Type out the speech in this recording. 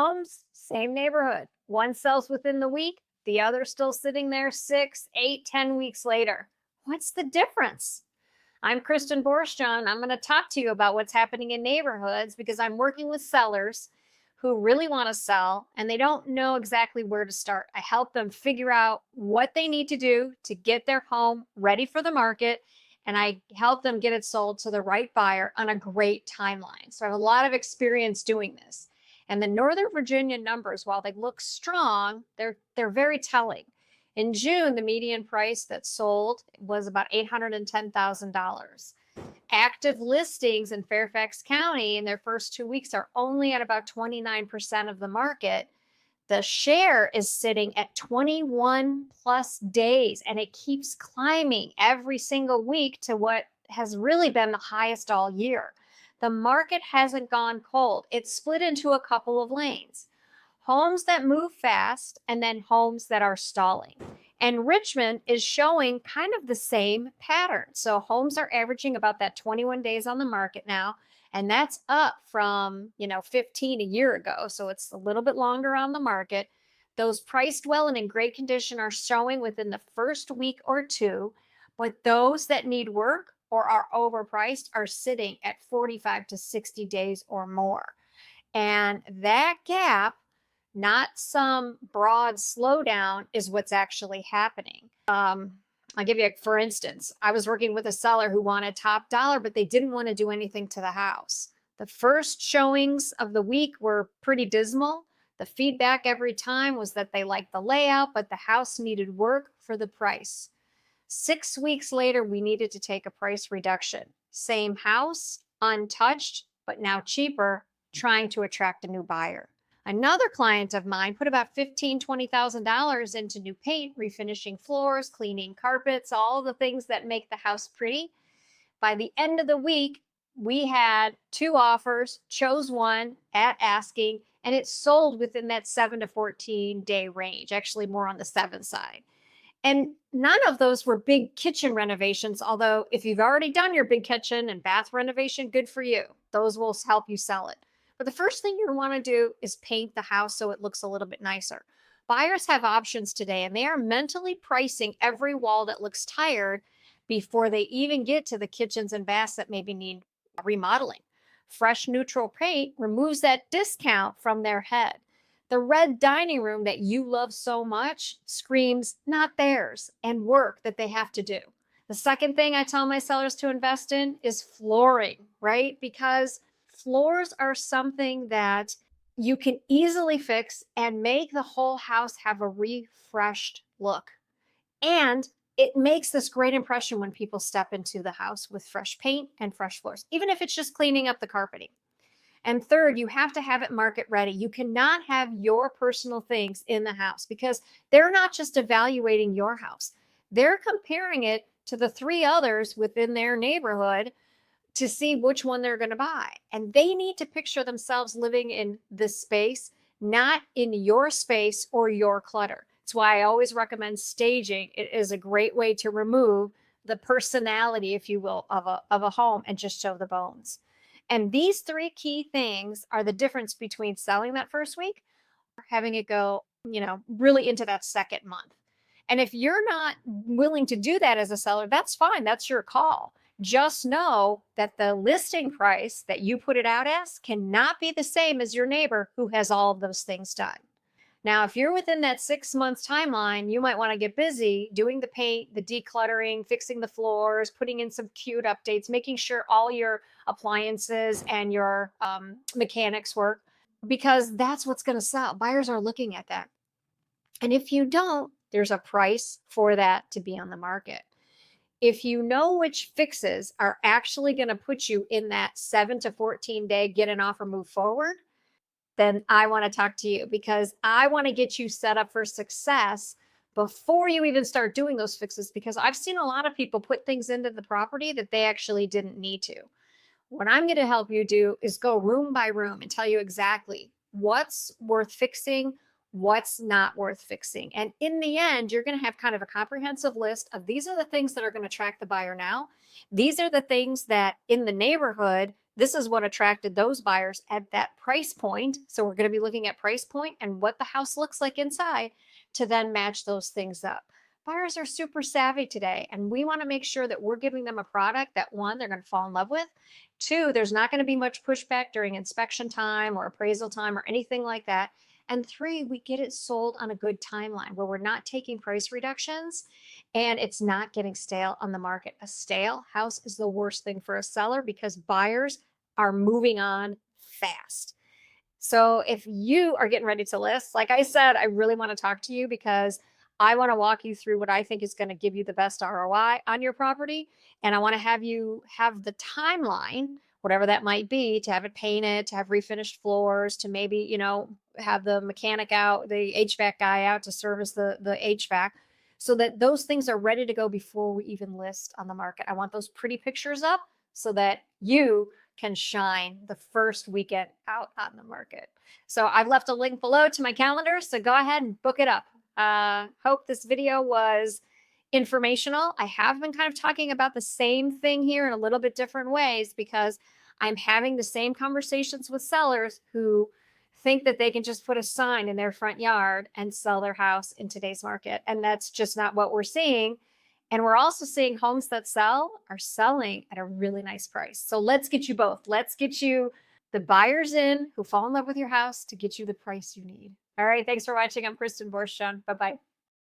Homes, same neighborhood. One sells within the week, the other still sitting there 6, 8, 10 weeks later. What's the difference? I'm Kristin Borostyan. I'm going to talk to you about what's happening in neighborhoods because I'm working with sellers who really want to sell and they don't know exactly where to start. I help them figure out what they need to do to get their home ready for the market, and I help them get it sold to the right buyer on a great timeline. So I have a lot of experience doing this. And the Northern Virginia numbers, while they look strong, they're very telling. In June, the median price that sold was about $810,000. Active listings in Fairfax County in their first 2 weeks are only at about 29% of the market. The share is sitting at 21 plus days, and it keeps climbing every single week to what has really been the highest all year. The market hasn't gone cold. It's split into a couple of lanes. Homes that move fast and then homes that are stalling. And Richmond is showing kind of the same pattern. So homes are averaging about that 21 days on the market now, and that's up from, 15 a year ago. So it's a little bit longer on the market. Those priced well and in great condition are showing within the first week or two, but those that need work or are overpriced are sitting at 45 to 60 days or more. And that gap, not some broad slowdown, is what's actually happening. I'll give you, for instance, I was working with a seller who wanted top dollar, but they didn't want to do anything to the house. The first showings of the week were pretty dismal. The feedback every time was that they liked the layout, but the house needed work for the price. 6 weeks later, we needed to take a price reduction. Same house, untouched, but now cheaper, trying to attract a new buyer. Another client of mine put about $15,000, $20,000 into new paint, refinishing floors, cleaning carpets, all the things that make the house pretty. By the end of the week, we had 2 offers, chose one at asking, and it sold within that 7 to 14 day range, actually more on the 7 side. And none of those were big kitchen renovations, although if you've already done your big kitchen and bath renovation, good for you. Those will help you sell it. But the first thing you want to do is paint the house so it looks a little bit nicer. Buyers have options today, and they are mentally pricing every wall that looks tired before they even get to the kitchens and baths that maybe need remodeling. Fresh neutral paint removes that discount from their head. The red dining room that you love so much screams not theirs and work that they have to do. The second thing I tell my sellers to invest in is flooring, right? Because floors are something that you can easily fix and make the whole house have a refreshed look. And it makes this great impression when people step into the house with fresh paint and fresh floors, even if it's just cleaning up the carpeting. And third, you have to have it market ready. You cannot have your personal things in the house because they're not just evaluating your house. They're comparing it to the 3 others within their neighborhood to see which one they're going to buy. And they need to picture themselves living in this space, not in your space or your clutter. That's why I always recommend staging. It is a great way to remove the personality, if you will, of a home and just show the bones. And these 3 key things are the difference between selling that first week or having it go, really into that second month. And if you're not willing to do that as a seller, that's fine. That's your call. Just know that the listing price that you put it out as cannot be the same as your neighbor who has all of those things done. Now, if you're within that 6 months timeline, you might want to get busy doing the paint, the decluttering, fixing the floors, putting in some cute updates, making sure all your appliances and your mechanics work, because that's what's going to sell. Buyers are looking at that. And if you don't, there's a price for that to be on the market. If you know which fixes are actually going to put you in that 7 to 14 day get an offer, move forward, then I want to talk to you because I want to get you set up for success before you even start doing those fixes, because I've seen a lot of people put things into the property that they actually didn't need to. What I'm going to help you do is go room by room and tell you exactly what's worth fixing, what's not worth fixing. And in the end, you're going to have kind of a comprehensive list of these are the things that are going to attract the buyer now. These are the things that in the neighborhood This is what attracted those buyers at that price point. So we're going to be looking at price point and what the house looks like inside to then match those things up. Buyers are super savvy today, and we want to make sure that we're giving them a product that, one, they're going to fall in love with. Two, there's not going to be much pushback during inspection time or appraisal time or anything like that. And three, we get it sold on a good timeline where we're not taking price reductions and it's not getting stale on the market. A stale house is the worst thing for a seller because buyers are moving on fast. So if you are getting ready to list, like I said, I really want to talk to you because I want to walk you through what I think is going to give you the best ROI on your property. And I want to have you have the timeline, whatever that might be, to have it painted, to have refinished floors, to maybe, have the mechanic out, the HVAC guy out to service the HVAC, so that those things are ready to go before we even list on the market. I want those pretty pictures up so that you can shine the first weekend out on the market. So I've left a link below to my calendar, so go ahead and book it up. Hope this video was informational. I have been kind of talking about the same thing here in a little bit different ways because I'm having the same conversations with sellers who think that they can just put a sign in their front yard and sell their house in today's market. And that's just not what we're seeing. And we're also seeing homes that sell are selling at a really nice price. So let's get you both. Let's get you the buyers in who fall in love with your house to get you the price you need. All right. Thanks for watching. I'm Kristin Borostyan. Bye-bye.